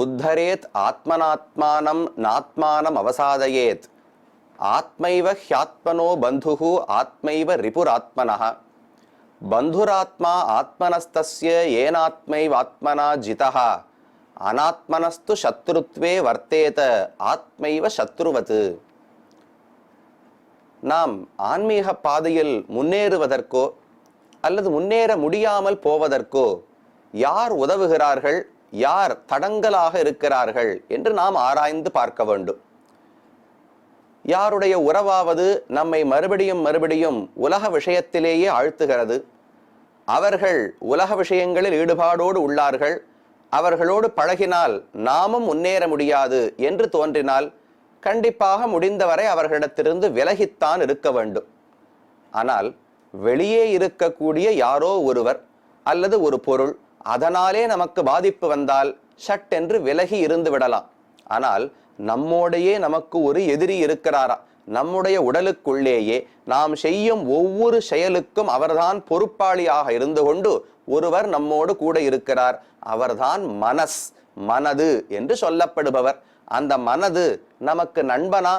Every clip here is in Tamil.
உத்தரேத் ஆத்மனாத்மானம் நாத்மானம் அவசாதயேத் ஆத்மைவ ஹ்யாத்மனோ பந்துஹு ஆத்மைவ ரிபுராத்மனஹ பந்துராத்மா ஆத்மனஸ்தஸ்ய ஏனாத்மைவாத்மனா ஜிதஹ அனாத்மனஸ்து சத்ருத்வே வர்த்தேத ஆத்மைவ சத்ருவது. நாம் ஆன்மீக பாதையில் முன்னேறுவதற்கோ அல்லது முன்னேற முடியாமல் போவதற்கோ யார் உதவுகிறார்கள், யார் தடங்கலாக இருக்கிறார்கள் என்று நாம் ஆராய்ந்து பார்க்க வேண்டும். யாருடைய உறவாவது நம்மை மறுபடியும் மறுபடியும் உலக விஷயத்திலேயே ஆழ்த்துகிறது, அவர்கள் உலக விஷயங்களில் ஈடுபாடோடு உள்ளார்கள், அவர்களோடு பழகினால் நாமும் முன்னேற முடியாது என்று தோன்றினால் கண்டிப்பாக முடிந்தவரை அவர்களிடத்திலிருந்து விலகித்தான் இருக்க வேண்டும். ஆனால் வெளியே இருக்கக்கூடிய யாரோ ஒருவர் அல்லது ஒரு பொருள் அதனாலே நமக்கு பாதிப்பு வந்தால் சட்டென்று விலகி இருந்து விடலாம். ஆனால் நம்மோடையே நமக்கு ஒரு எதிரி இருக்கிறாரா, நம்முடைய உடலுக்குள்ளேயே நாம் செய்யும் ஒவ்வொரு செயலுக்கும் அவர்தான் பொறுப்பாளியாக இருந்து கொண்டு ஒருவர் நம்மோடு கூட இருக்கிறார். அவர்தான் மனது என்று சொல்லப்படுபவர். அந்த மனது நமக்கு நண்பனா,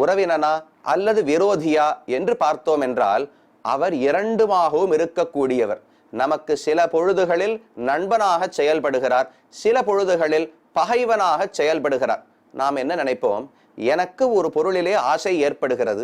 உறவினனா அல்லது விரோதியா என்று பார்த்தோம் என்றால் அவர் இரண்டுமாகவும் இருக்கக்கூடியவர். நமக்கு சில பொழுதுகளில் நண்பனாக செயல்படுகிறார், சில பொழுதுகளில் பகைவனாக செயல்படுகிறார். நாம் என்ன நினைப்போம், எனக்கு ஒரு பொருளிலே ஆசை ஏற்படுகிறது,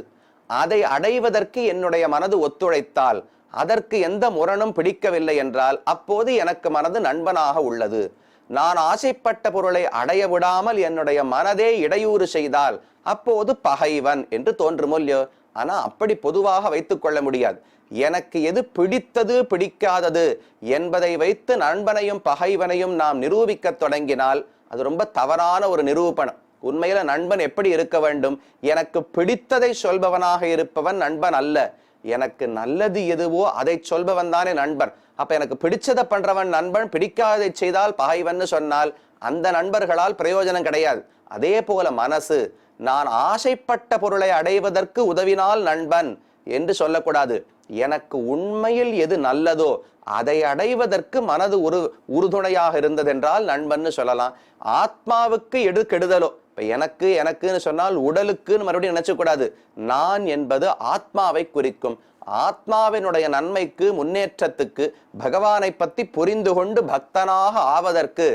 அதை அடைவதற்கு என்னுடைய மனது ஒத்துழைத்தால், அதற்கு எந்த முரணும் பிடிக்கவில்லை என்றால் அப்போது எனக்கு மனது நண்பனாக உள்ளது. நான் ஆசைப்பட்ட பொருளை அடைய விடாமல் என்னுடைய மனதே இடையூறு செய்தால் அப்போது பகைவன் என்று தோன்றுமோ இல்லையோ? ஆனா அப்படி பொதுவாக வைத்துக் கொள்ள முடியாது. எனக்கு எது பிடித்தது பிடிக்காதது என்பதை வைத்து நண்பனையும் பகைவனையும் நாம் நிரூபிக்க தொடங்கினால் அது ரொம்ப தவறான ஒரு நிரூபணம். உண்மையில நண்பன் எப்படி இருக்க வேண்டும், எனக்கு பிடித்ததை சொல்பவனாக இருப்பவன் நண்பன் அல்ல, எனக்கு நல்லது எதுவோ அதை சொல்பவன் தானே நண்பன். அப்ப எனக்கு பிடிச்சதை பண்றவன் நண்பன், பிடிக்காததை செய்தால் பகைவன் சொன்னால் அந்த நண்பர்களால் பிரயோஜனம் கிடையாது. அதே போல மனசு நான் ஆசைப்பட்ட பொருளை அடைவதற்கு உதவினால் நண்பன் என்று சொல்லக்கூடாது. எனக்கு உண்மையில் எது நல்லதோ அதை அடைவதற்கு மனது ஒரு உறுதுணையாக இருந்ததென்றால் நண்பன் சொல்லலாம். ஆத்மாவுக்கு எது கெடுதலோ, இப்ப எனக்குன்னு சொன்னால் உடலுக்குன்னு மறுபடியும் நினைச்ச கூடாது. நான் என்பது ஆத்மாவை குறிக்கும். ஆத்மாவினுடைய நன்மைக்கு, முன்னேற்றத்துக்கு, பகவானை பத்தி புரிந்து கொண்டு பக்தனாக ஆவதற்கு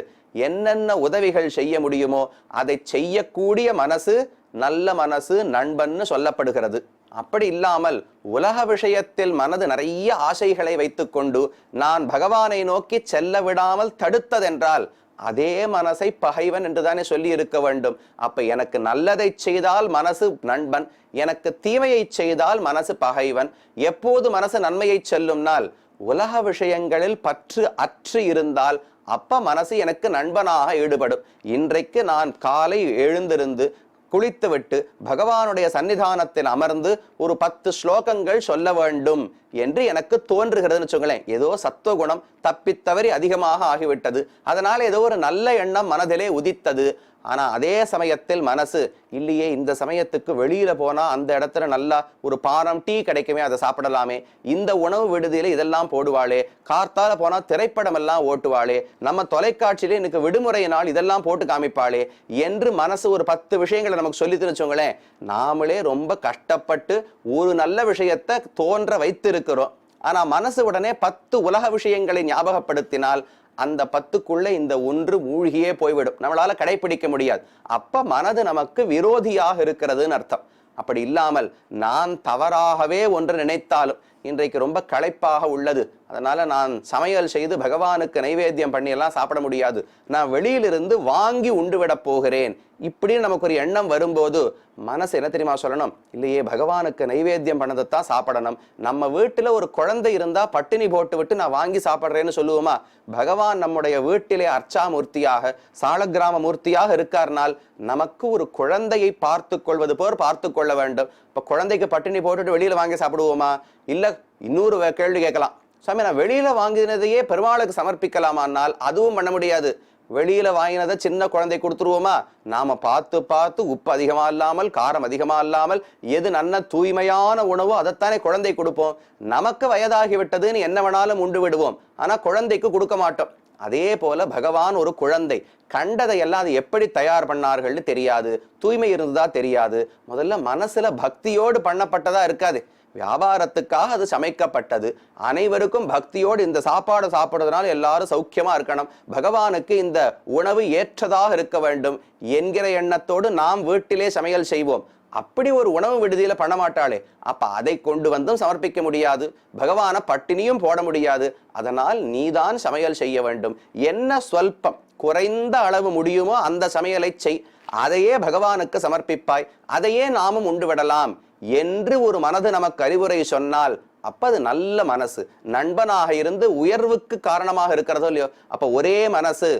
என்னென்ன உதவிகள் செய்ய முடியுமோ அதை செய்யக்கூடிய மனசு நல்ல மனசு, நண்பன்னு சொல்லப்படுகிறது. அப்படி இல்லாமல் உலக விஷயத்தில் மனது நிறைய ஆசைகளை வைத்துக்கொண்டு நான் பகவானை நோக்கி செல்ல விடாமல் தடுத்ததென்றால் அதே மனசை பகைவன் என்றுதானே சொல்லி இருக்க வேண்டும். அப்ப எனக்கு நல்லதை செய்தால் மனசு நண்பன், எனக்கு தீமையை செய்தால் மனசு பகைவன். எப்போது மனசு நன்மையை செல்லும்னால் உலக விஷயங்களில் பற்று அற்று இருந்தால் அப்ப மனசு எனக்கு நண்பனாக ஈடுபடும். இன்றைக்கு நான் காலை எழுந்திருந்து குளித்துவிட்டு பகவானுடைய சன்னிதானத்தில் அமர்ந்து ஒரு 10 ஸ்லோகங்கள் சொல்ல வேண்டும் என்று எனக்கு தோன்றுகிறதுன்னு சொல்லுங்களேன். ஏதோ சத்துவகுணம் தப்பித்தவறி அதிகமாக ஆகிவிட்டது, அதனால ஏதோ ஒரு நல்ல எண்ணம் மனதிலே உதித்தது. ஆனா அதே சமயத்தில் மனசு இல்லையே, இந்த சமயத்துக்கு வெளியில போனா அந்த இடத்துல நல்லா ஒரு பானம் டீ கிடைக்குமே, அதை சாப்பிடலாமே, இந்த உணவு விடுதியில இதெல்லாம் போடுவாளே, கார்த்தால போனா திரைப்படம் எல்லாம் ஓட்டுவாளே, நம்ம தொலைக்காட்சியில எனக்கு விடுமுறை நாள் இதெல்லாம் போட்டு காமிப்பாளே என்று மனசு ஒரு 10 விஷயங்களை நமக்கு சொல்லிட்டு வச்சோங்களேன். நாமளே ரொம்ப கஷ்டப்பட்டு ஒரு நல்ல விஷயத்தை தோன்ற வைத்திருக்கிறோம். ஆனா மனசு உடனே 10 உலக விஷயங்களை ஞாபகப்படுத்தினால் அந்த 10க்குள்ள இந்த ஒன்று மூழ்கியே போய்விடும், நம்மளால கடைபிடிக்க முடியாது. அப்ப மனது நமக்கு விரோதியாக இருக்கிறதுன்னு அர்த்தம். அப்படி இல்லாமல் நான் தவறாகவே ஒன்று நினைத்தாலும், இன்றைக்கு ரொம்ப களைப்பாக உள்ளது, அதனால நான் சமையல் செய்து பகவானுக்கு நைவேத்தியம் பண்ணி எல்லாம் சாப்பிட முடியாது, நான் வெளியிலிருந்து வாங்கி உண்டு விட போகிறேன், இப்படின்னு நமக்கு ஒரு எண்ணம் வரும்போது மனசு என்ன தெரியுமா சொல்லணும், இல்லையே பகவானுக்கு நைவேத்தியம் பண்ணதைத்தான் சாப்பிடணும். நம்ம வீட்டுல ஒரு குழந்தை இருந்தா பட்டினி போட்டு விட்டு நான் வாங்கி சாப்பிட்றேன்னு சொல்லுவோமா? பகவான் நம்முடைய வீட்டிலே அர்ச்சாமூர்த்தியாக சாலக்கிராம மூர்த்தியாக இருக்கார்னால் நமக்கு ஒரு குழந்தையை பார்த்து கொள்வது போர் பார்த்து கொள்ள வேண்டும். இப்ப குழந்தைக்கு பட்டினி போட்டுட்டு வெளியில வாங்கி சாப்பிடுவோமா? இல்ல இன்னொரு கேள்வி கேட்கலாம், சாமி நான் வெளியில வாங்கினதையே பெருமாளுக்கு சமர்ப்பிக்கலாமான்னால் அதுவும் பண்ண முடியாது. வெளியில வாங்கினதை சின்ன குழந்தை கொடுத்துருவோமா? நாம பார்த்து பார்த்து உப்பு அதிகமா இல்லாமல் காரம் அதிகமா இல்லாமல் எது நல்ல தூய்மையான உணவோ அதைத்தானே குழந்தை கொடுப்போம். நமக்கு வயதாகிவிட்டதுன்னு என்ன வேணாலும் உண்டு விடுவோம், ஆனா குழந்தைக்கு கொடுக்க மாட்டோம். அதே போல பகவான் ஒரு குழந்தை, கண்டதையெல்லாம் அது எப்படி தயார் பண்ணார்கள்னு தெரியாது, தூய்மை இருந்ததா தெரியாது. முதல்ல மனசுல பக்தியோடு பண்ணப்பட்டதா இருக்காது, வியாபாரத்துக்காக அது சமைக்கப்பட்டது. அனைவருக்கும் பக்தியோடு இந்த சாப்பாடு சாப்பிடுறதுனால எல்லாரும் சௌக்கியமா இருக்கணும், பகவானுக்கு இந்த உணவு ஏற்றதாக இருக்க வேண்டும் என்கிற எண்ணத்தோடு நாம் வீட்டிலே சமையல் செய்வோம். அப்படி ஒரு உணவு விடுதியில பண்ண மாட்டாளே, அப்ப அதை கொண்டு வந்தும் சமர்ப்பிக்க முடியாது, பகவான பட்டினியும் போட முடியாது. அதனால் நீதான் சமையல் செய்ய வேண்டும். என்ன சொல்பம் குறைந்த அளவு முடியுமோ அந்த சமையலை செய், அதையே பகவானுக்கு சமர்ப்பிப்பாய், அதையே நாமும் உண்டு விடலாம் என்று ஒரு மனது நமக்கு அறிவுரை சொன்னால் அப்ப அது நல்ல மனசு, நண்பனாக இருந்து உயர்வுக்கு காரணமாக இருக்கிறதோ இல்லையோ. அப்ப ஒரே மனசு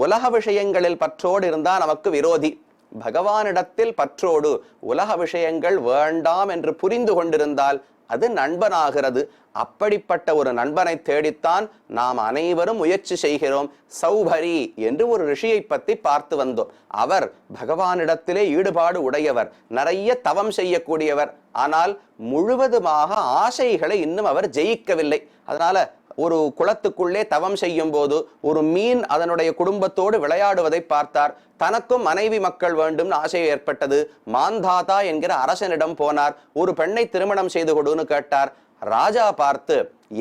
உலக விஷயங்களில் பற்றோடு இருந்தா நமக்கு விரோதி, பகவானிடத்தில் பற்றோடு உலக விஷயங்கள் வேண்டாம் என்று புரிந்து கொண்டிருந்தால் அது நண்பனாகிறது. அப்படிப்பட்ட ஒரு நண்பனை தேடித்தான் நாம் அனைவரும் முயற்சி செய்கிறோம். சௌபரி என்று ஒரு ரிஷியை பற்றி பார்த்து வந்தோம். அவர் பகவானிடத்திலே ஈடுபாடு உடையவர், நிறைய தவம் செய்யக்கூடியவர். ஆனால் முழுவதுமாக ஆசைகளை இன்னும் அவர் ஜெயிக்கவில்லை. அதனால ஒரு குளத்துக்குள்ளே தவம் செய்யும் போது ஒரு மீன் அதனுடைய குடும்பத்தோடு விளையாடுவதை பார்த்தார். தனக்கும் மனைவி மக்கள் வேண்டும் ஆசை ஏற்பட்டது. மாந்தாதா என்கிற அரசனிடம் போனார். ஒரு பெண்ணை திருமணம் செய்து கொடுன்னு கேட்டார். ராஜா பார்த்து,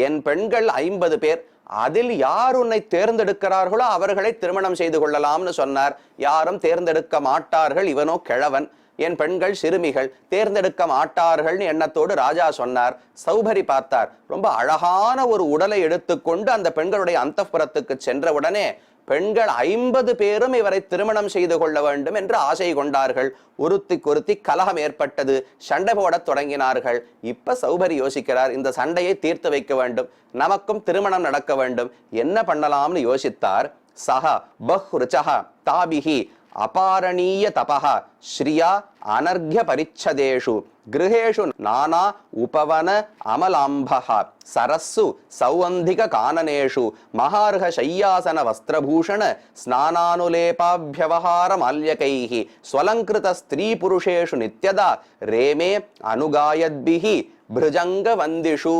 என் பெண்கள் 50 பேர், அதில் யார் உன்னை தேர்ந்தெடுக்கிறார்களோ அவர்களை திருமணம் செய்து கொள்ளலாம்னு சொன்னார். யாரும் தேர்ந்தெடுக்க மாட்டார்கள், இவனோ கிழவன், என் பெண்கள் சிறுமிகள், தேர்ந்தெடுக்க மாட்டார்கள் எண்ணத்தோடு ராஜா சொன்னார். சௌபரி பார்த்தார், ரொம்ப அழகான ஒரு உடலை எடுத்துக்கொண்டு அந்த பெண்களுடைய அந்தப்புறத்துக்கு சென்றவுடனே பெண்கள் 50 பேரும் இவரை திருமணம் செய்து கொள்ள வேண்டும் என்று ஆசை கொண்டார்கள். ஒருத்திக்கொருத்தி கலகம் ஏற்பட்டது, சண்டை போடத் தொடங்கினார்கள். இப்ப சௌபரி யோசிக்கிறார், இந்த சண்டையை தீர்த்து வைக்க வேண்டும், நமக்கும் திருமணம் நடக்க வேண்டும், என்ன பண்ணலாம்னு யோசித்தார். சஹ பஹ்ருச்சஹ தாபிஹி அபாரணீய தபஹ ஸ்ரியா அனர்க்ய பரிச்சதேஷு கிருஹேஷு நானா உபவன அமலாம்பஹ சரஸ்ஸு சௌவந்திக கானனேஷு மகார்ஹ ஷய்யாசன வஸ்திரபூஷண ஸ்நானானுலேபாப்யவஹார மால்யகைஹி ஸ்வலங்கிருத ஸ்திரீ புருஷேஷு நித்யதா ரேமே அனுகாயத்பிஹி பிருஜங்க வந்திஷு.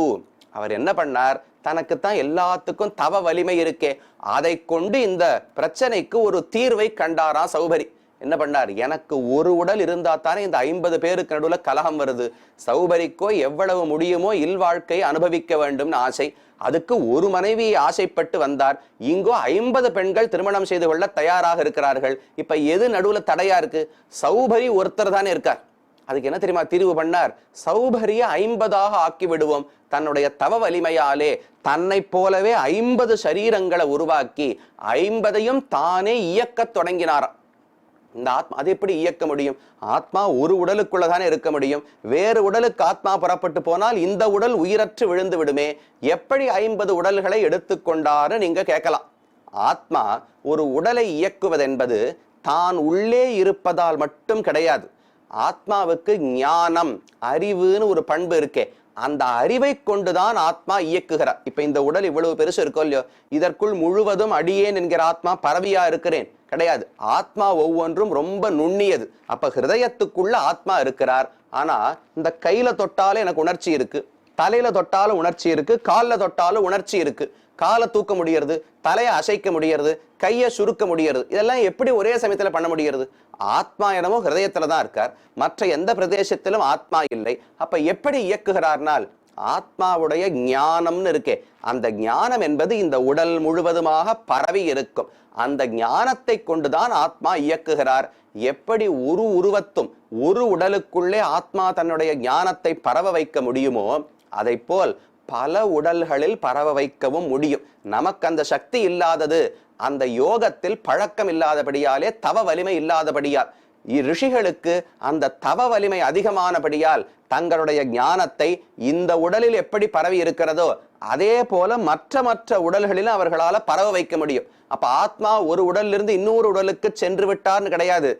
அவர் என்ன பண்ணார், தனக்குத்தான் எல்லாத்துக்கும் தவ வலிமை இருக்கே, அதை கொண்டு இந்த பிரச்சனைக்கு ஒரு தீர்வை கண்டாரா சௌபரி. என்ன பண்ணார், எனக்கு ஒரு உடல் இருந்தா தானே இந்த 50 பேருக்கு நடுவில் கலகம் வருது, சௌபரிக்கோ எவ்வளவு முடியுமோ இல்வாழ்க்கை அனுபவிக்க வேண்டும்னு ஆசை, அதுக்கு ஒரு மனைவியை ஆசைப்பட்டு வந்தார். இங்கோ 50 பெண்கள் திருமணம் செய்து கொள்ள தயாராக இருக்கிறார்கள். இப்ப எது நடுவுல தடையா இருக்கு, சௌபரி ஒருத்தர் தானே இருக்கார். அதுக்கு என்ன தெரியுமா தீர்வு பண்ணார், சௌபரிய 50ஆக ஆக்கி விடுவோம். தன்னுடைய தவ வலிமையாலே தன்னை போலவே 50 சரீரங்களை உருவாக்கி 50ஐயும் தானே இயக்க தொடங்கினாராம். இந்த ஆத்மா அது எப்படி இயக்க முடியும், ஆத்மா ஒரு உடலுக்குள்ளதானே இருக்க முடியும், வேறு உடலுக்கு ஆத்மா புறப்பட்டு போனால் இந்த உடல் உயிரற்று விழுந்து விடுமே, எப்படி 50 உடல்களை எடுத்துக்கொண்டாரு நீங்க கேட்கலாம். ஆத்மா ஒரு உடலை இயக்குவதென்பது தான் உள்ளே இருப்பதால் மட்டும் கிடையாது. ஆத்மாவுக்கு ஞானம் அறிவுன்னு ஒரு பண்பு இருக்கே, அந்த அறிவை கொண்டுதான் ஆத்மா இயக்குகிறார். இப்ப இந்த உடல் இவ்வளவு பெருசு இருக்கோ இல்லையோ, இதற்குள் முழுவதும் அடியேன் என்கிற ஆத்மா பரவியா இருக்கிறேன் கிடையாது. ஆத்மா ஒவ்வொன்றும் ரொம்ப நுண்ணியது. அப்ப ஹிருதயத்துக்குள்ள ஆத்மா இருக்கிறார். ஆனா இந்த கையில தொட்டாலும் எனக்கு உணர்ச்சி இருக்கு, தலையில தொட்டாலும் உணர்ச்சி இருக்கு, காலில் தொட்டாலும் உணர்ச்சி இருக்கு. காலை தூக்க முடியறது, தலையை அசைக்க முடியறது, கையை சுருக்க முடியறது, இதெல்லாம் எப்படி ஒரே சமயத்துல பண்ண முடியறது? ஆத்மா என்னமோ ஹிருதயத்துலதான் இருக்கார், மற்ற எந்த பிரதேசத்திலும் ஆத்மா இல்லை. அப்ப எப்படி இயக்குகிறார்னால் ஆத்மாவுடைய ஞானம்னு இருக்கே, அந்த ஞானம் என்பது இந்த உடல் முழுவதுமாக பரவி இருக்கும். அந்த ஞானத்தை கொண்டுதான் ஆத்மா இயக்குகிறார். எப்படி ஒரு உருவத்தும் ஒரு உடலுக்குள்ளே ஆத்மா தன்னுடைய ஞானத்தை பரவ வைக்க முடியுமோ, அதை போல் பல உடல்களில் பரவ வைக்கவும் முடியும். நமக்கு அந்த சக்தி இல்லாதது அந்த யோகத்தில் பழக்கம் இல்லாதபடியாலே, தவ வலிமை இல்லாதபடியால். ரிஷிகளுக்கு அந்த தவ வலிமை அதிகமானபடியால் தங்களுடைய ஞானத்தை இந்த உடலில் எப்படி பரவி இருக்கிறதோ அதே போல மற்ற உடல்களிலும் அவர்களால பரவ வைக்க முடியும். அப்ப ஆத்மா ஒரு உடலிலிருந்து இன்னொரு உடலுக்கு சென்று விட்டார்னு கிடையாது.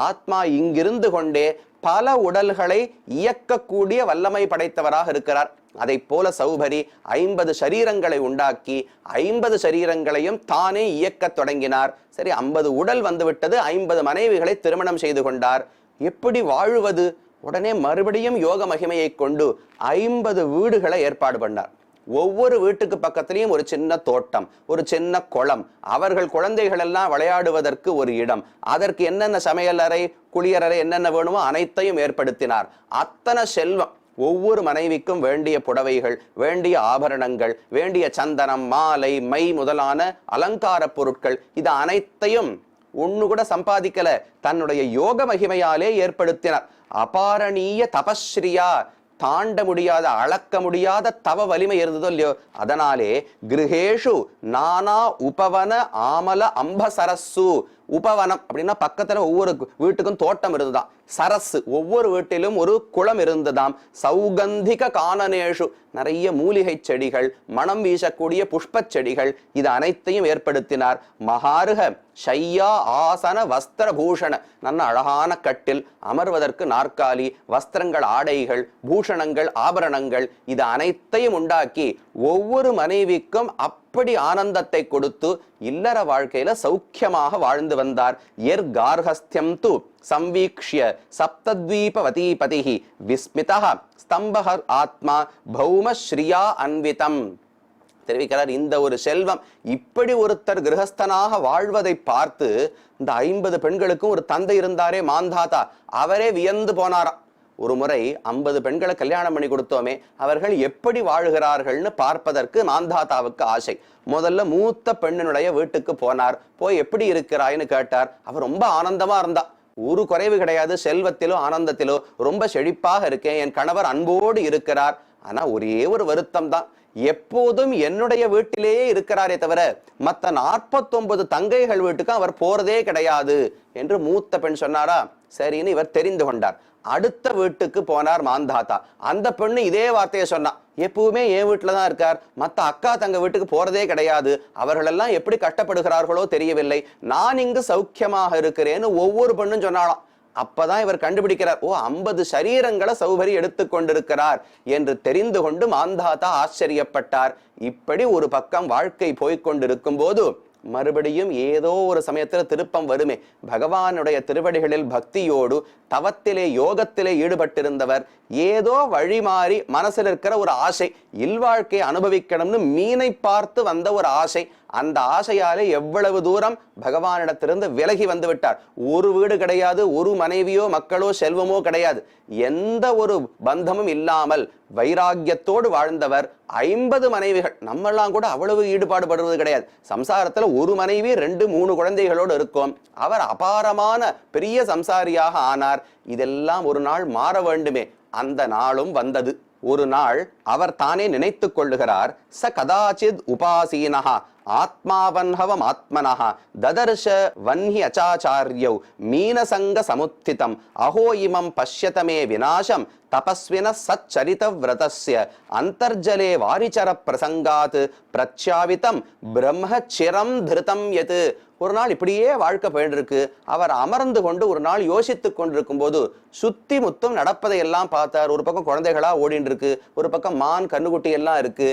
ஆத்மா இங்கிருந்து கொண்டே பல உடல்களை இயக்கக்கூடிய வல்லமை படைத்தவராக இருக்கிறார். அதை போல சௌபரி 50 சரீரங்களை உண்டாக்கி 50 சரீரங்களையும் தானே இயக்க தொடங்கினார். சரி, 50 உடல் வந்துவிட்டது, 50 மனைவிகளை திருமணம் செய்து கொண்டார். எப்படி வாழுவது? உடனே மறுபடியும் யோக மகிமையை கொண்டு 50 வீடுகளை ஏற்பாடு பண்ணார். ஒவ்வொரு வீட்டுக்கு பக்கத்திலையும் ஒரு சின்ன தோட்டம், ஒரு சின்ன குளம், அவர்கள் குழந்தைகள் எல்லாம் விளையாடுவதற்கு ஒரு இடம், அதற்கு என்னென்ன சமையல் அறை, குளியலறை, என்னென்ன வேணுமோ அனைத்தையும் ஏற்படுத்தினார். அத்தனை செல்வம். ஒவ்வொரு மனைவிக்கும் வேண்டிய புடவைகள், வேண்டிய ஆபரணங்கள், வேண்டிய சந்தனம், மாலை, மை முதலான அலங்கார பொருட்கள், இது அனைத்தையும் ஒண்ணு கூட சம்பாதிக்கல, தன்னுடைய யோக மகிமையாலே ஏற்படுத்தினார். அபாரணீய தபஸ்ரீயா, தாண்ட முடியாத, அளக்க முடியாத தவ வலிமை இருந்ததோ இல்லையோ, அதனாலே கிருஹேஷு நானா உபவன ஆமல அம்பசரஸ்ஸு. உபவனம் அப்படின்னா பக்கத்துல ஒவ்வொரு வீட்டுக்கும் தோட்டம் இருந்துதான். சரஸ், ஒவ்வொரு வீட்டிலும் ஒரு குளம் இருந்ததாம். சௌகந்திக கானனேஷு, நிறைய மூலிகை செடிகள், மனம் வீசக்கூடிய புஷ்ப செடிகள், இது அனைத்தையும் ஏற்படுத்தினார். மகாருக ஷையா ஆசன வஸ்திர பூஷண, நல்ல அழகான கட்டில், அமர்வதற்கு நாற்காலி, வஸ்திரங்கள், ஆடைகள், பூஷணங்கள், ஆபரணங்கள், இது அனைத்தையும் உண்டாக்கி ஒவ்வொரு மனைவிக்கும் அப்படி ஆனந்தத்தை கொடுத்து இல்லற வாழ்க்கையில சௌக்கியமாக வாழ்ந்து வந்தார். எர் கார்ஹஸ்தியம் து சம்வீக்ஷ்ய சப்தத்வீபவதீபதிஹி விஸ்மிதஹ ஸ்தம்பஹ ஆத்மா பௌம ஸ்ரீயா அன்விதம். தெரிவிக்கிறார், இந்த ஒரு செல்வம், இப்படி ஒருத்தர் கிரகஸ்தனாக வாழ்வதை பார்த்து இந்த 50 பெண்களுக்கும் ஒரு தந்தை இருந்தாரே மாந்தாதா, அவரே வியந்து போனாராம். ஒரு முறை 50 பெண்களை கல்யாணம் பண்ணி கொடுத்தோமே, அவர்கள் எப்படி வாழுகிறார்கள்னு பார்ப்பதற்கு மாந்தாதாவுக்கு ஆசை. முதல்ல மூத்த பெண்ணினுடைய வீட்டுக்கு போனார். போய் எப்படி இருக்கிறாய்னு கேட்டார். அவர் ரொம்ப ஆனந்தமா இருந்தா, ஒரு குறைவு கிடையாது, செல்வத்திலோ ஆனந்தத்திலோ ரொம்ப செழிப்பாக இருக்கேன், என் கணவர் அன்போடு இருக்கிறார். ஆனா ஒரே ஒரு வருத்தம் தான், எப்போதும் என்னுடைய வீட்டிலேயே இருக்கிறாரே தவிர மற்ற 49 தங்கைகள் வீட்டுக்கு அவர் போறதே கிடையாது என்று மூத்த பெண் சொன்னாரா. சரின்னு இவர் தெரிந்து கொண்டார். அடுத்த வீட்டுக்கு போனார் மாந்தாத்தா. அந்த பெண்ணு இதே வார்த்தையை சொன்னா, எப்பவுமே என் வீட்டுலதான் இருக்கார், மத்த அக்கா தங்க வீட்டுக்கு போறதே கிடையாது, அவர்களெல்லாம் எப்படி கஷ்டப்படுகிறார்களோ தெரியவில்லை, நான் இங்கு சௌக்கியமாக இருக்கிறேன்னு ஒவ்வொரு பெண்ணும் சொன்னாலாம். அப்பதான் இவர் கண்டுபிடிக்கிறார், ஓ 50 சரீரங்களை சௌகரி எடுத்துக்கொண்டிருக்கிறார் என்று தெரிந்து கொண்டு மாந்தாத்தா ஆச்சரியப்பட்டார். இப்படி ஒரு பக்கம் வாழ்க்கை போய்கொண்டிருக்கும் போது மறுபடியும் ஏதோ ஒரு சமயத்துல திருப்பம் வருமே. பகவானுடைய திருவடிகளில் பக்தியோடு தவத்திலே யோகத்திலே ஈடுபட்டிருந்தவர் ஏதோ வழி மாறி மனசில் இருக்கிற ஒரு ஆசை, இல்வாழ்க்கையை அனுபவிக்கணும்னு மீனை பார்த்து வந்த ஒரு ஆசை, அந்த ஆசையாலே எவ்வளவு தூரம் பகவானிடத்திலிருந்து விலகி வந்து விட்டார். ஒரு வீடு கிடையாது, ஒரு மனைவியோ மக்களோ செல்வமோ கிடையாது, எந்த ஒரு பந்தமும் இல்லாமல் வைராக்கியத்தோடு வாழ்ந்தவர். 50 மனைவிகள், நம்மெல்லாம் கூட அவ்வளவு ஈடுபாடு படுவது கிடையாது. சம்சாரத்துல ஒரு மனைவி 2-3 குழந்தைகளோடு இருக்கும். அவர் அபாரமான பெரிய சம்சாரியாக ஆனார். இதெல்லாம் ஒரு நாள் மாற வேண்டுமே, அந்த நாளும் வந்தது. ஒரு நாள் அவர் தானே நினைத்து கொள்ளுகிறார், ச கதாச்சித் உபாசீனஹா ஆத்மாவன்ஹவம் ஆத்மனஹ ததர்ஷ வன்ஹி அச்சாச்சார்யௌ மீனசங்க சமுத்திதம் அஹோ இமம் பஷ்யதமே விநாசம் தபஸ்வின சச்சரித விரதஸ்ய அந்தர்ஜலே வாரிச்சர பிரசங்காத் பிரச்சாவிதம் பிரம்மச்சிரம் திருதம் யது. ஒரு நாள் இப்படியே வாழ்க்கை போயிருக்கு. அவர் அமர்ந்து கொண்டு ஒரு நாள் யோசித்துக் கொண்டிருக்கும் போது சுத்தி முத்தும் நடப்பதை எல்லாம் பார்த்தார். ஒரு பக்கம் குழந்தைகளா ஓடின்னு இருக்கு, ஒரு பக்கம் மான் கண்ணுக்குட்டி எல்லாம் இருக்கு,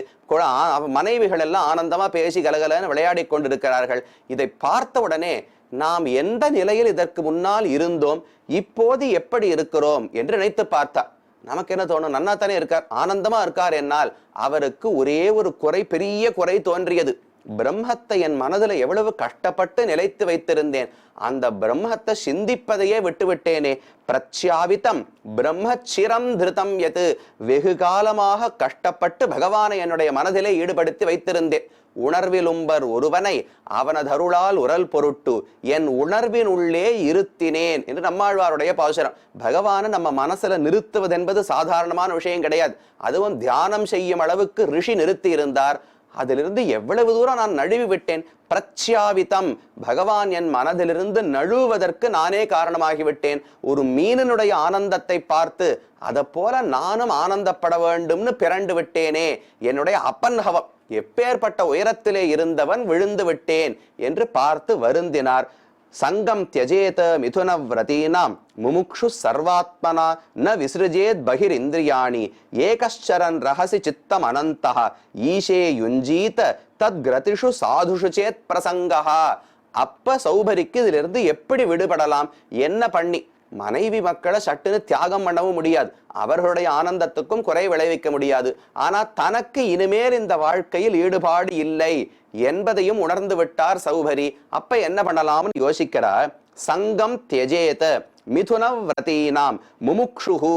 மனைவிகள் எல்லாம் ஆனந்தமா பேசி கலகலன்னு விளையாடி கொண்டிருக்கிறார்கள். இதை பார்த்த உடனே நாம் எந்த நிலையில் இதற்கு முன்னால் இருந்தோம், இப்போது எப்படி இருக்கிறோம் என்று நினைத்து பார்த்தார். நமக்கு என்ன தோணும், நன்னா தானே இருக்கார், ஆனந்தமா இருக்கார். என்னால் அவருக்கு ஒரே ஒரு குறை, பெரிய குறை தோன்றியது. பிரம்மத்தை என் மனதுல எவ்வளவு கஷ்டப்பட்டு நிலைத்து வைத்திருந்தேன், அந்த பிரம்மத்தை சிந்திப்பதையே விட்டுவிட்டேனே. பிரச்சாவிதம் பிரம்மச்சிரம் திருதம் எது, வெகு காலமாக கஷ்டப்பட்டு பகவானை என்னுடைய மனதிலே ஈடுபடுத்தி வைத்திருந்தேன். உணர்விலும்பர் ஒருவனை அவனதருளால் உரல் பொருட்டு என் உணர்வின் உள்ளே இருத்தினேன் என்று நம்மாழ்வாருடைய பாசுரம். பகவானை நம்ம மனசுல நிறுத்துவது என்பது சாதாரணமான விஷயம் கிடையாது. அதுவும் தியானம் செய்யும் அளவுக்கு ரிஷி நிறுத்தி இருந்தார். அதிலிருந்து எவ்வளவு தூரம் நான் நழுவி விட்டேன். பிரச்சாவிதம், பகவான் என் மனதிலிருந்து நழுவதற்கு நானே காரணமாகிவிட்டேன். ஒரு மீனனுடைய ஆனந்தத்தை பார்த்து அதை போல நானும் ஆனந்தப்பட வேண்டும்னு பிறண்டு விட்டேனே. என்னுடைய அப்பன்ஹவம், எப்பேற்பட்ட உயரத்திலே இருந்தவன் விழுந்து விட்டேன் என்று பார்த்து வருந்தினார். சங்கம் தியஜேத மிதுன விரதீனாம் முமுக்ஷு சர்வாத்மனா ந விசிருஜேத் பகிர் இந்திரியாணி ஏகச்சரன் ரஹசி சித்தம் அனந்தஹ ஈஷே யுஞ்சீத தத் கிரதிஷு சாதுஷு சேத் பிரசங்கஹா. அப்ப சௌபரிக்கு இதிலிருந்து எப்படி விடுபடலாம், என்ன பண்ணி மனைவி மக்களை சட்டுன்னு தியாகம் பண்ணவும் முடியாது, அவர்களுடைய ஆனந்தத்துக்கும் குறை விளைவிக்க முடியாது. ஆனா தனக்கு இனிமேல் இந்த வாழ்க்கையில் ஈடுபாடு இல்லை என்பதையும் உணர்ந்து விட்டார் சௌபரி. அப்ப என்ன பண்ணலாம்னு யோசிக்கிறார். சங்கம் தியஜேத மிதுன விரதீனாம் முமுக்ஷுஹு.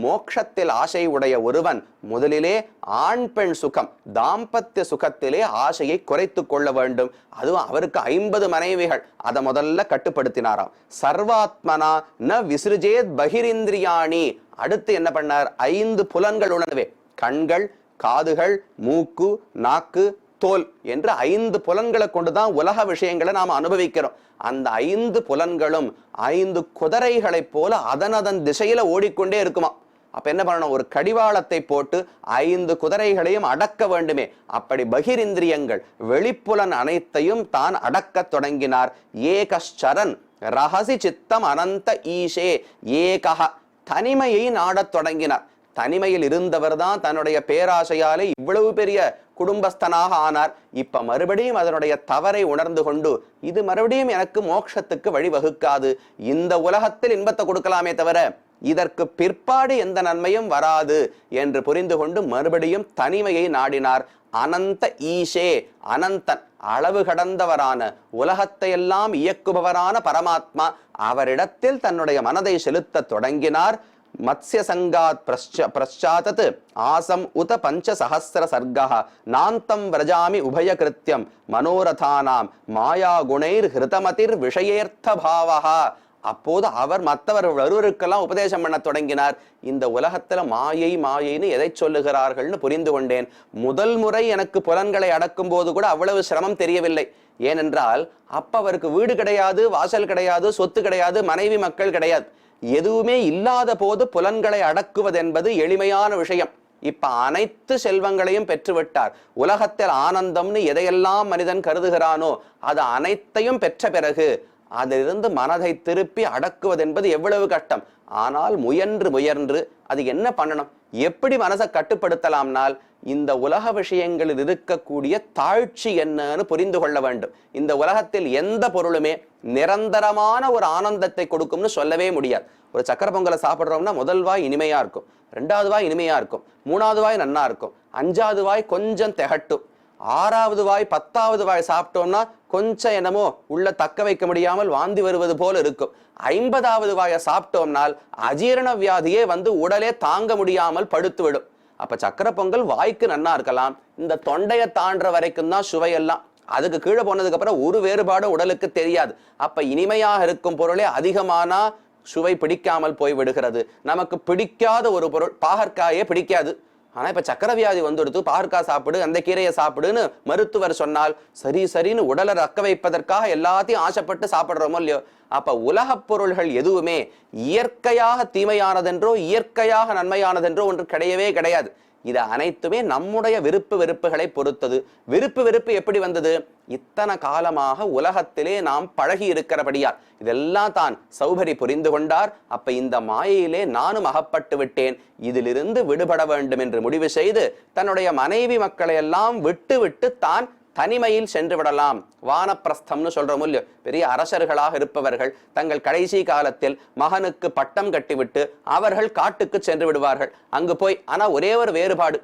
மோட்சத்தில் ஆசை உடைய ஒருவன் முதலிலே ஆண் பெண் சுகம், தாம்பத்திய சுகத்திலே ஆசையை குறைத்து கொள்ள வேண்டும். அதுவும் அவருக்கு 50 மனைவிகள், அதை முதல்ல கட்டுப்படுத்தினாராம். சர்வாத்மனா ந விசிருஜேத் பகிரிந்திரியாணி. அடுத்து என்ன பண்ணார்? 5 புலன்கள் உணர்வே, கண்கள், காதுகள், மூக்கு, நாக்கு, தோல் என்று 5 புலன்களை கொண்டுதான் உலக விஷயங்களை நாம் அனுபவிக்கிறோம். அந்த 5 புலன்களும் 5 குதிரைகளைப் போல அதன் திசையில ஓடிக்கொண்டே இருக்குமா. அப்ப என்ன பண்ணணும்? ஒரு கடிவாளத்தை போட்டு 5 குதிரைகளையும் அடக்க வேண்டுமே. அப்படி பகிரிந்திரியங்கள், வெளிப்புலன் அனைத்தையும் தான் அடக்க தொடங்கினார். ஏகச்சரன் ரகசி சித்தம் அனந்த ஈஷே ஏகஹ. தனிமையை நாடத் தொடங்கினார். தனிமையில் இருந்தவர் தான் தன்னுடைய பேராசையாலே இவ்வளவு பெரிய குடும்பஸ்தனாக ஆனார். இப்ப மறுபடியும் அதனுடைய தவறை உணர்ந்து கொண்டு, இது மறுபடியும் எனக்கு மோட்சத்துக்கு வழிவகுக்காது, இந்த உலகத்தில் இன்பத்தை கொடுக்கலாமே தவிர இதற்கு பிற்பாடு எந்த நன்மையும் வராது என்று புரிந்து கொண்டு மறுபடியும் தனிமையை நாடினார். அனந்த ஈஷே, அனந்தன், அளவு கடந்தவரான, உலகத்தை எல்லாம் இயக்குபவரான பரமாத்மா, அவரிடத்தில் தன்னுடைய மனதை செலுத்த தொடங்கினார். மத்ய சங்காத் பிரச்சாதத் ஆசம் உத பஞ்சசஹஸ்ர சர்கஹ நாந்தம் விரஜாமி உபய கிருத்தியம் மனோரதானாம் மாயா குணைர் ஹிருதமதிர் விஷயேர்த்த பாவஹா. அப்போது அவர் மற்றவர் ஒருவருக்கெல்லாம் உபதேசம் பண்ண தொடங்கினார். இந்த உலகத்துல மாயை மாயைன்னு எதை சொல்லுகிறார்கள்னு புரிந்து கொண்டேன். முதல் முறை எனக்கு புலன்களை அடக்கும் போது கூட அவ்வளவு சிரமம் தெரியவில்லை. ஏனென்றால் அப்ப அவருக்கு வீடு கிடையாது, வாசல் கிடையாது, சொத்து கிடையாது, மனைவி மக்கள் கிடையாது. எதுவுமே இல்லாத போது புலன்களை அடக்குவது என்பது எளிமையான விஷயம். இப்ப அனைத்து செல்வங்களையும் பெற்றுவிட்டார். உலகத்தில் ஆனந்தம்னு எதையெல்லாம் மனிதன் கருதுகிறானோ அது அனைத்தையும் பெற்ற பிறகு அதிலிருந்து மனதை திருப்பி அடக்குவது என்பது எவ்வளவு கஷ்டம். ஆனால் முயன்று அது என்ன பண்ணணும், எப்படி மனசை கட்டுப்படுத்தலாம்னால் இந்த உலக விஷயங்களில் இருக்கக்கூடிய தாழ்ச்சி என்னன்னு புரிந்து கொள்ள வேண்டும். இந்த உலகத்தில் எந்த பொருளுமே நிரந்தரமான ஒரு ஆனந்தத்தை கொடுக்கும்னு சொல்லவே முடியாது. ஒரு சக்கரை பொங்கலை சாப்பிட்றோம்னா முதல் வாய் இனிமையா இருக்கும், 2வது வாய் இனிமையா இருக்கும், 3வது வாய் நன்னா இருக்கும், 5வது வாய் கொஞ்சம் திகட்டும், 6வது வாய் 10வது வாய் சாப்பிட்டோம்னா கொஞ்சம் என்னமோ உள்ள தக்க வைக்க முடியாமல் வாந்தி வருவது போல இருக்கும். 50வது வாயை சாப்பிட்டோம்னால் அஜீரண வியாதியே வந்து உடலே தாங்க முடியாமல் படுத்து விடும். அப்ப சக்கரை பொங்கல் வாய்க்கு நன்னா இருக்கலாம், இந்த தொண்டையை தாண்டுற வரைக்கும் தான் சுவையெல்லாம். அதுக்கு கீழே போனதுக்கு அப்புறம் ஒரு வேறுபாடும் உடலுக்கு தெரியாது. அப்ப இனிமையாக இருக்கும் பொருளே அதிகமானா சுவை பிடிக்காமல் போய் விடுகிறது. நமக்கு பிடிக்காத ஒரு பொருள், பாகற்காயே பிடிக்காது. ஆனா இப்ப சக்கரை வியாதி வந்துடுத்து, பாகற்காய் சாப்பிடு, அந்த கீரையை சாப்பிடுன்னு மருத்துவர் சொன்னால் சரின்னு உடலை ரக்க வைப்பதற்காக எல்லாத்தையும் ஆசைப்பட்டு சாப்பிடுறோமோ இல்லையோ. அப்ப உலகப் பொருள்கள் எதுவுமே இயற்கையாக தீமையானதென்றோ இயற்கையாக நன்மையானதென்றோ ஒன்று கிடையவே கிடையாது. இது அனைத்துமே நம்முடைய விருப்பு வெறுப்புகளை பொறுத்தது. விருப்பு எப்படி வந்தது? இத்தனை காலமாக உலகத்திலே நாம் பழகி இருக்கிறபடியால் இதெல்லாம் தான் சௌபரி புரிந்து கொண்டார். அப்ப இந்த மாயையிலே நானும் அகப்பட்டு விட்டேன், இதிலிருந்து விடுபட வேண்டும் என்று முடிவு செய்து தன்னுடைய மனைவி மக்களை எல்லாம் விட்டு தான் தனிமையில் சென்று விடலாம். வானப்பிரஸ்தம்னு சொல்றோம் இல்லையோ, பெரிய அரசர்களாக இருப்பவர்கள் தங்கள் கடைசி காலத்தில் மகனுக்கு பட்டம் கட்டிவிட்டு அவர்கள் காட்டுக்கு சென்று விடுவார்கள். அங்கு போய், ஆனா ஒரே ஒரு வேறுபாடு,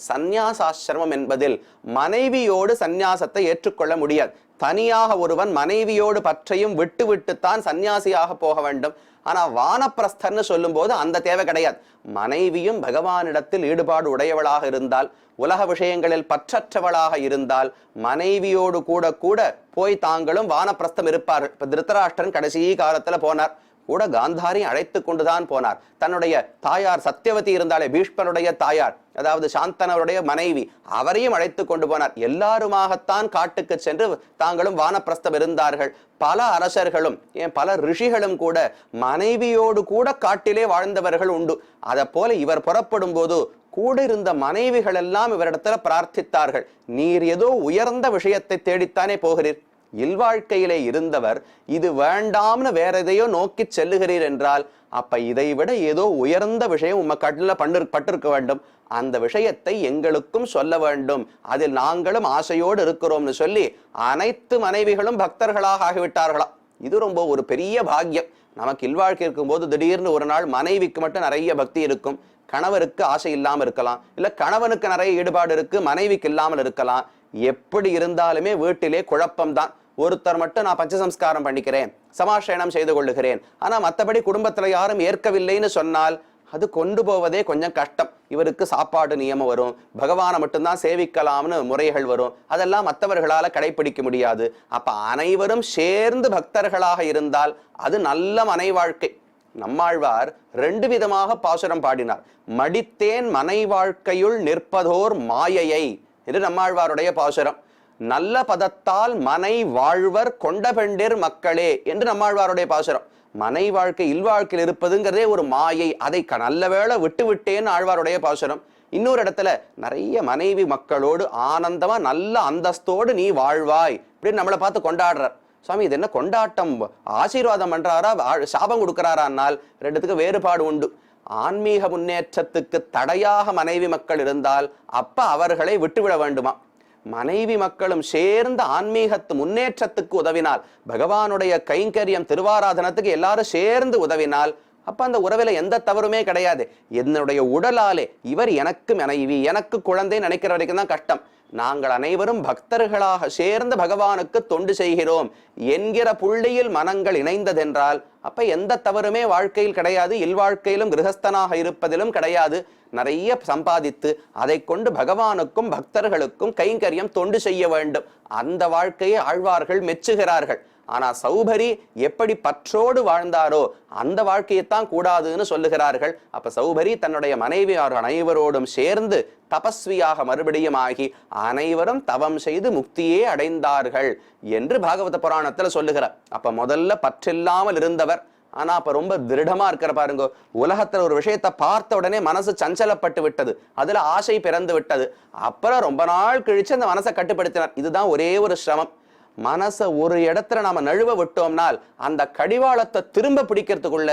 சந்நியாசாசிரமம் என்பதில் மனைவியோடு சந்நியாசத்தை ஏற்றுக்கொள்ள முடியாது. தனியாக ஒருவன் மனைவியோடு பற்றையும் விட்டுத்தான் சந்நியாசியாக போக வேண்டும். ஆனா வானப்பிரஸ்தர்னு சொல்லும் போது அந்த தேவை கிடையாது. மனைவியும் பகவானிடத்தில் ஈடுபாடு உடையவளாக இருந்தால், உலக விஷயங்களில் பற்றற்றவளாக இருந்தால், மனைவியோடு கூட போய் தாங்களும் வானப்பிரஸ்தம் இருப்பார்கள். இப்ப திருதராஷ்டிரன் கடைசி காலத்துல போனார், கூட காந்தாரி அழைத்து கொண்டுதான் போனார். தன்னுடைய தாயார் சத்தியவதி இருந்தாலே, பீஷ்மருடைய தாயார், அதாவது சாந்தனருடைய மனைவி, அவரையும் அழைத்து கொண்டு போனார். எல்லாருமாகத்தான் காட்டுக்கு சென்று தாங்களும் வானப்பிரஸ்தம் இருந்தார்கள். பல அரசர்களும் பல ரிஷிகளும் கூட மனைவியோடு கூட காட்டிலே வாழ்ந்தவர்கள் உண்டு. அதை போல இவர் புறப்படும் போது கூட இருந்த மனைவிகள் எல்லாம் இவரிடத்துல பிரார்த்தித்தார்கள், நீர் ஏதோ உயர்ந்த விஷயத்தை தேடித்தானே போகிறீர், இல்வாழ்க்கையிலே இருந்தவர் இது வேண்டாம்னு வேற எதையோ நோக்கி செல்லுகிறீர் என்றால் அப்ப இதை விட ஏதோ உயர்ந்த விஷயம் உம்ம கட்டில பட்டிருக்க வேண்டும், அந்த விஷயத்தை எங்களுக்கும் சொல்ல வேண்டும், அதில் நாங்களும் ஆசையோடு இருக்கிறோம்னு சொல்லி அனைத்து மனைவிகளும் பக்தர்களாக ஆகிவிட்டார்களாம். இது ரொம்ப ஒரு பெரிய பாக்கியம். நமக்கு இல்வாழ்க்கை இருக்கும்போது திடீர்னு ஒரு நாள் மனைவிக்கு மட்டும் நிறைய பக்தி இருக்கும், கணவருக்கு ஆசை இல்லாமல் இருக்கலாம், இல்ல கணவனுக்கு நிறைய ஈடுபாடு இருக்கு, மனைவிக்கு இல்லாமல் இருக்கலாம். எப்படி இருந்தாலுமே வீட்டிலே குழப்பம்தான். ஒருத்தர் மட்டும் நான் பஞ்சசம்ஸ்காரம் பண்ணிக்கிறேன், சமாஷயனம் செய்து கொள்ளுகிறேன், ஆனா மற்றபடி குடும்பத்துல யாரும் ஏற்கவில்லைன்னு சொன்னால் அது கொண்டு போவதே கொஞ்சம் கஷ்டம். இவருக்கு சாப்பாடு நியமம் வரும், பகவானை மட்டும்தான் சேவிக்கலாம்னு முறைகள் வரும், அதெல்லாம் மற்றவர்களால கடைபிடிக்க முடியாது. அப்ப அனைவரும் சேர்ந்து பக்தர்களாக இருந்தால் அது நல்ல மனை வாழ்க்கை. நம்மாழ்வார் 2 விதமாக பாசுரம் பாடினார். மடித்தேன் மனை வாழ்க்கையுள் நிற்பதோர் மாயையை என்று நம்மாழ்வாருடைய பாசுரம். நல்ல பதத்தால் மனை வாழ்வர் கொண்ட பெண்டிர் மக்களே என்று நம்மாழ்வாருடைய பாசுரம். மனை வாழ்க்கை இல்வாழ்க்கையில் இருப்பதுங்கிறதே ஒரு மாயை, அதை நல்ல வேளை விட்டு விட்டேன்னு ஆழ்வாருடைய பாசுரம். இன்னொரு இடத்துல நிறைய மனைவி மக்களோடு ஆனந்தமா நல்ல அந்தஸ்தோடு நீ வாழ்வாய் அப்படின்னு நம்மளை பார்த்து கொண்டாடுறார். சுவாமி இது என்ன கொண்டாட்டம், ஆசீர்வாதம் பண்றாரா சாபம் கொடுக்கிறாரானால்? ரெண்டுத்துக்கு வேறுபாடு உண்டு. ஆன்மீக முன்னேற்றத்துக்கு தடையாக மனைவி மக்கள் இருந்தால் அப்ப அவர்களை விட்டுவிட வேண்டுமா? மனைவி மக்களும் சேர்ந்து ஆன்மீகத்து முன்னேற்றத்துக்கு உதவினால், பகவானுடைய கைங்கரியம் திருவாராதனத்துக்கு எல்லாரும் சேர்ந்து உதவினால் அப்ப அந்த உறவில எந்த தவறுமே கிடையாது. என்னுடைய உடலாலே இவர் எனக்கு மனைவி எனக்கு குழந்தை நினைக்கிற வரைக்கும் தான் கஷ்டம். நாங்கள் அனைவரும் பக்தர்களாக சேர்ந்து பகவானுக்கு தொண்டு செய்கிறோம் என்கிற புள்ளியில் மனங்கள் இணைந்ததென்றால் அப்ப எந்த தவறுமே வாழ்க்கையில் கிடையாது. இல்வாழ்க்கையிலும் கிரகஸ்தனாக இருப்பதிலும் கிடையாது. நிறைய சம்பாதித்து அதை கொண்டு பகவானுக்கும் பக்தர்களுக்கும் கைங்கரியம் தொண்டு செய்ய வேண்டும். அந்த வாழ்க்கையை ஆழ்வார்கள் மெச்சுகிறார்கள். ஆனா சௌபரி எப்படி பற்றோடு வாழ்ந்தாரோ அந்த வாழ்க்கையைத்தான் கூடாதுன்னு சொல்லுகிறார்கள். அப்ப சௌபரி தன்னுடைய மனைவியார் அனைவரோடும் சேர்ந்து தபஸ்வியாக மறுபடியும் ஆகி அனைவரும் தவம் செய்து முக்தியே அடைந்தார்கள் என்று பாகவத புராணத்துல சொல்லுகிறார். அப்ப முதல்ல பற்றில்லாமல் இருந்தவர், ஆனா அப்ப ரொம்ப திருடமா இருக்கிற பாருங்க. உலகத்துல ஒரு விஷயத்தை பார்த்த உடனே மனசு சஞ்சலப்பட்டு விட்டது, அதுல ஆசை பிறந்து விட்டது. அப்புறம் ரொம்ப நாள் கழிச்சு அந்த மனசை கட்டுப்படுத்தினார். இதுதான் ஒரே ஒரு சிரமம். மனசை ஒரு இடத்துல நாம நழுவ விட்டோம்னால் அந்த கடிவாளத்தை திரும்ப பிடிக்கிறதுக்குள்ள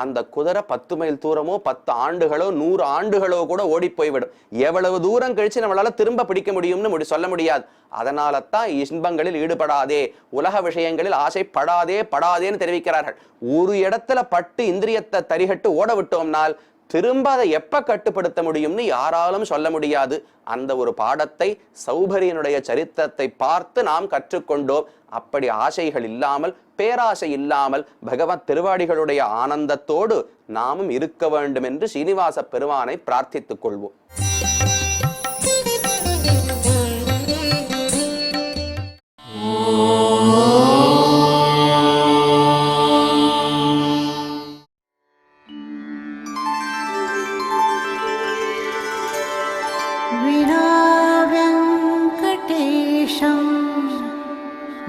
அந்த குதிரை 10 மைல் தூரமோ 10 ஆண்டுகளோ 100 ஆண்டுகளோ கூட ஓடி போய்விடும். எவ்வளவு தூரம் கழிச்சு நம்மளால திரும்ப பிடிக்க முடியும்னு சொல்ல முடியாது. அதனால தான் இன்பங்களில் ஈடுபடாதே, உலக விஷயங்களில் ஆசைப்படாதே படாதேன்னு தெரிவிக்கிறார்கள். ஒரு இடத்துல பட்டு இந்திரியத்தை தரிகட்டு ஓட விட்டோம்னால் திரும்ப அதை எப்ப கட்டுப்படுத்த முடியும்னு யாராலும் சொல்ல முடியாது. அந்த ஒரு பாடத்தை சௌபரியனுடைய சரித்திரத்தை பார்த்து நாம் கற்றுக்கொண்டோம். அப்படி ஆசைகள் இல்லாமல் பேராசை இல்லாமல் பகவத் திருவாடிகளுடைய ஆனந்தத்தோடு நாமும் இருக்க வேண்டும் என்று ஸ்ரீனிவாச பெருமானை பிரார்த்தித்துக் கொள்வோம்.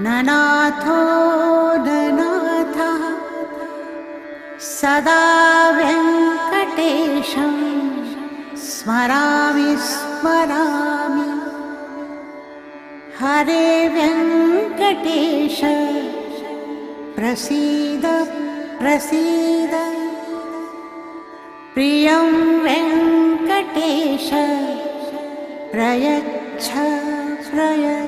ननाथो ननाथः सदा वेङ्कटेशं स्मरामि स्मरामि। हरे वेङ्कटेश प्रसीद प्रसीद, प्रियं वेङ्कटेश प्रयच्छ प्रयच्छ।